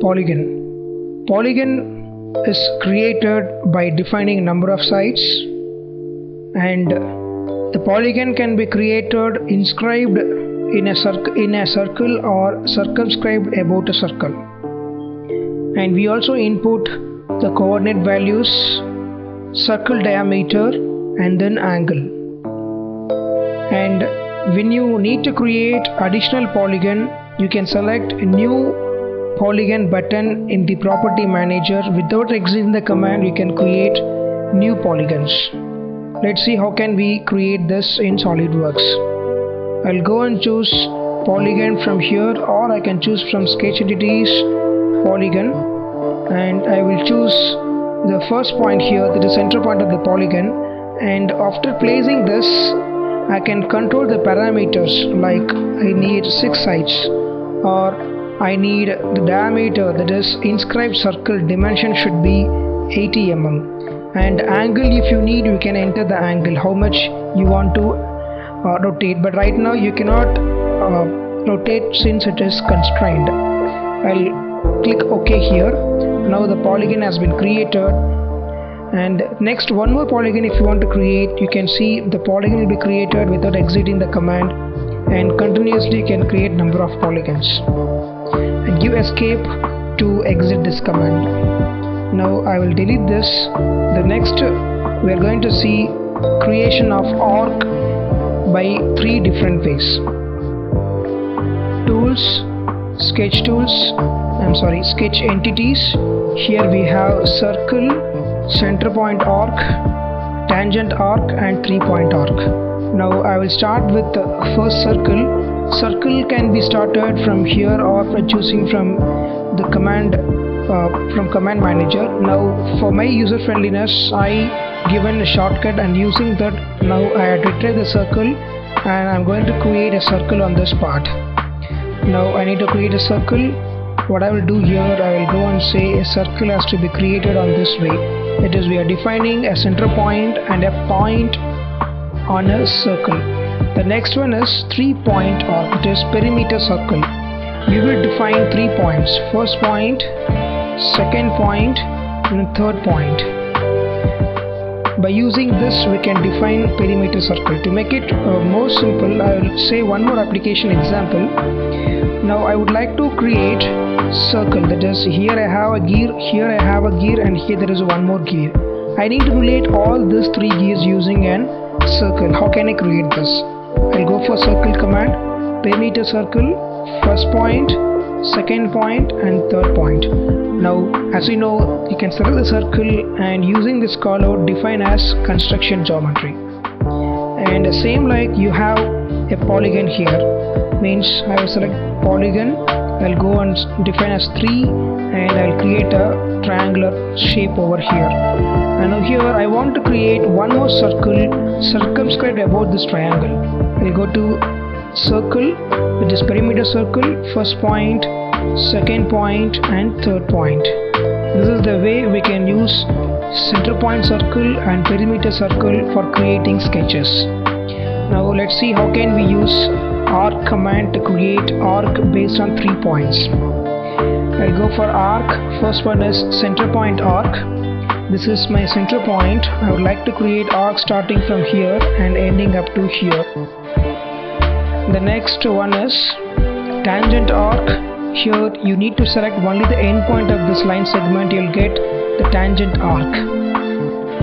Polygon. Polygon is created by defining number of sides, and the polygon can be created inscribed in a circle or circumscribed about a circle. And we also input the coordinate values, circle diameter, and then angle. And when you need to create additional polygon, you can select a new polygon button in the property manager. Without exiting the command, you can create new polygons. Let's see how can we create this in SolidWorks. I'll go and choose polygon from here, or I can choose from sketch entities polygon, and I will choose the first point here, that is center point of the polygon. And after placing this, I can control the parameters, like I need 6 sides, or I need the diameter, that is inscribed circle dimension should be 80 mm, and angle, if you need, you can enter the angle, how much you want to rotate, but right now you cannot rotate since it is constrained. I'll click OK here. Now the polygon has been created. And next, one more polygon if you want to create, you can see the polygon will be created without exiting the command, and continuously you can create number of polygons, and give escape to exit this command. Now I will delete this. The next, we are going to see creation of arc by 3 different ways. Tools, sketch entities. Here we have circle, center point arc, tangent arc, and 3-point arc. Now I will start with the first circle. Circle can be started from here or choosing from the command from command manager. Now for my user friendliness, I given a shortcut, and using that, now I had retrieved the circle, and I'm going to create a circle on this part. Now I need to create a circle. What I will do here, I will go and say a circle has to be created on this way. That is, we are defining a center point and a point on a circle. The next one is 3-point arc. It is perimeter circle. We will define 3 points. First point, second point, and third point. By using this, we can define perimeter circle. To make it more simple, I will say one more application example. Now I would like to create circle, that is, here I have a gear, here I have a gear, and here there is one more gear. I need to relate all these 3 gears using an circle. How can I create this? I'll go for circle command, perimeter circle, first point, second point, and third point. Now as you know, you can select the circle, and using this call out, define as construction geometry. And same like you have a polygon here, means I will select polygon, I'll go and define as 3, and I'll create a triangular shape over here. And now here I want to create one more circle circumscribed about this triangle. I'll go to circle, which is perimeter circle, first point, second point, and third point. This is the way we can use center point circle and perimeter circle for creating sketches. Now let's see how can we use arc command to create arc based on 3 points. I'll go for arc. First one is center point arc. This is my center point. I would like to create arc starting from here and ending up to here. The next one is tangent arc. Here you need to select only the end point of this line segment, you'll get the tangent arc.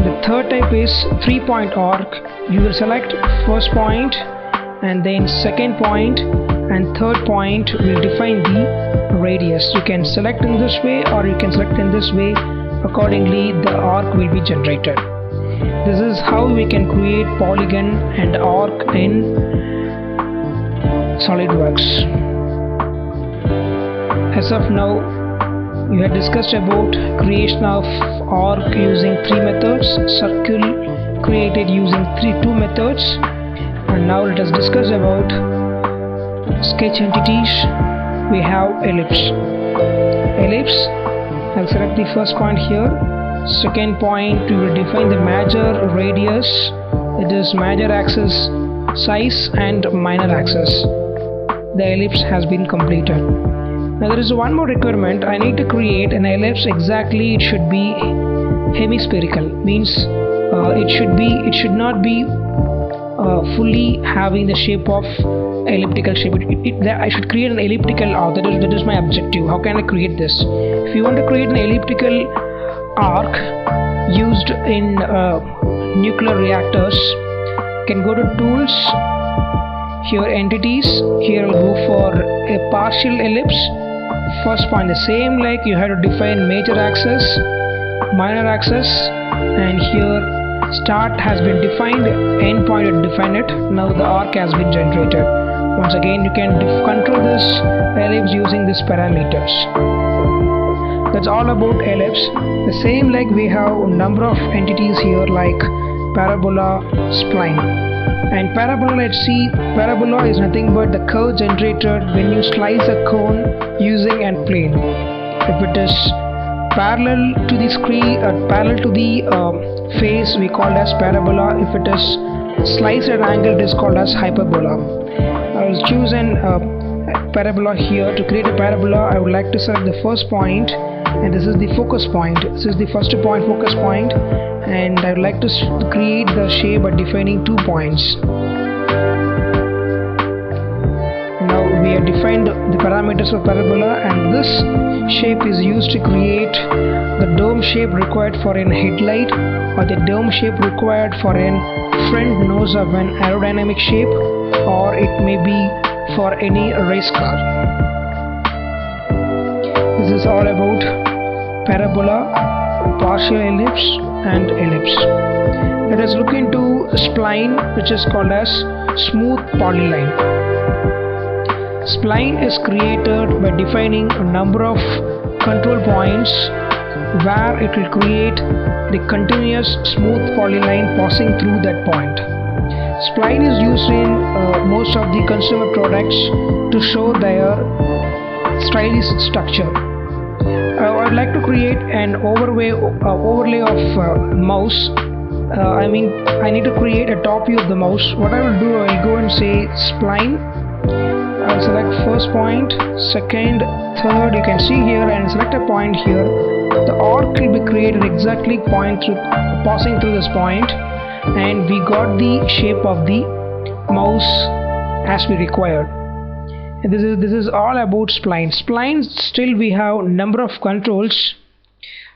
The third type is 3-point arc. You will select first point, and then second point, and third point will define the radius. You can select in this way, or you can select in this way. Accordingly, the arc will be generated. This is how we can create polygon and arc in SolidWorks. As of now, we have discussed about creation of arc using 3 methods, circle created using 2 methods, and now let us discuss about sketch entities. We have ellipse. Ellipse, I'll select the first point here. Second point, we will define the major radius, it is major axis size and minor axis. The ellipse has been completed. Now there is one more requirement. I need to create an ellipse. Exactly, it should be hemispherical. Means it should not be fully having the shape of elliptical shape. I should create an elliptical arc. That is my objective. How can I create this? If you want to create an elliptical arc used in nuclear reactors, you can go to tools, here entities, here we'll go for a partial ellipse. First point the same, like you have to define major axis, minor axis, and here start has been defined, end point is defined it. Now the arc has been generated. Once again you can control this ellipse using these parameters. That's all about ellipse. The same, like we have number of entities here like parabola, spline. And parabola, let's see, parabola is nothing but the curve generated when you slice a cone using a plane. If it is parallel to the screen, parallel to the face, we call it as parabola. If it is sliced at angle, it is called as hyperbola. I will choose an parabola here. To create a parabola, I would like to select the first point, and this is the focus point. This is the first point, focus point, and I would like to create the shape by defining 2 points. Now we have defined the parameters of parabola, and this shape is used to create the dome shape required for an headlight, or the dome shape required for an front nose of an aerodynamic shape, or it may be for any race car. This is all about parabola, partial ellipse, and ellipse. Let us look into spline, which is called as smooth polyline. Spline is created by defining a number of control points where it will create the continuous smooth polyline passing through that point. Spline is used in most of the consumer products to show their stylish structure. I would like to create an overlay of mouse. I need to create a top view of the mouse. What I will do, I will go and say spline. I'll select first point, second, third. You can see here, and select a point here. The arc will be created exactly passing through this point, and we got the shape of the mouse as we required. And this is all about spline. Spline, still we have number of controls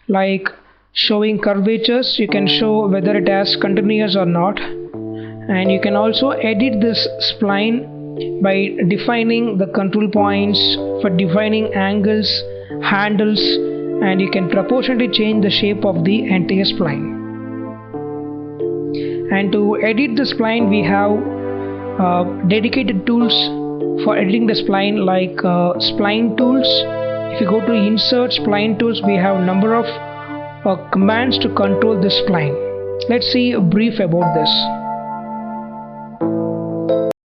like showing curvatures. You can show whether it has continuous or not, and you can also edit this spline by defining the control points, for defining angles, handles, and you can proportionally change the shape of the entire spline. And to edit the spline, we have dedicated tools for editing the spline, like spline tools. If you go to insert spline tools, we have number of commands to control the spline. Let's see a brief about this.